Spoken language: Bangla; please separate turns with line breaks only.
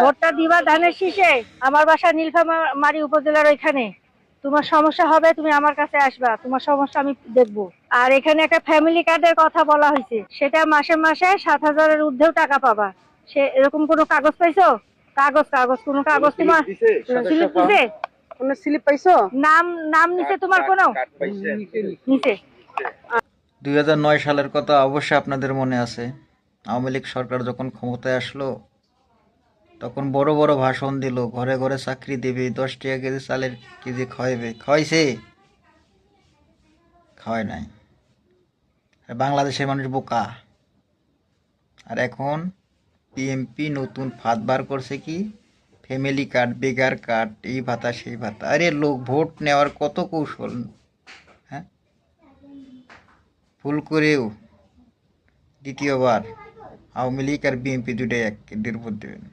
ভোটটা দিবা ধানের শীষে। আমার বাসা নীলফামারী উপজেলার ওইখানে। তোমার সমস্যা হবে, তুমি আমার কাছে আসবা, তোমার সমস্যা আমি দেখবো। আর এখানে একটা ফ্যামিলি কার্ডের কথা বলা হয়েছে, সেটা মাসে মাসে 7,000-এর ঊর্ধ্বেও টাকা পাবা। সে এরকম কোনো কাগজ পাইছো? কাগজ কাগজ কোনো কাগজ তোমার স্লিপ দিছে?
কোনো স্লিপ পাইছো?
নাম নাম নিচে তোমার কোনো নিচে?
2009 সালের কথা অবশ্যই আপনাদের মনে আছে। আওয়ামী লীগ সরকার যখন ক্ষমতায় আসলো তখন বড় বড় ভাষণ দিল, ঘরে ঘরে চাকরি দেবে, 10 টাকা কেজি চালের কেজি খাওয়াবে। খাওয়াইছে? খাওয়ায় নাই। আর বাংলাদেশের মানুষ বোকা। আর এখন বিএনপি নতুন ফাঁদ বার করছে কি, ফ্যামিলি কার্ড, বেগার কার্ড, এই ভাতা সেই ভাতা। আরে লোক ভোট নেওয়ার কত কৌশল। হ্যাঁ, ভুল করেও দ্বিতীয়বার আওয়ামী লীগ আর বিএনপি দুটাই এক ভোট দেবেন।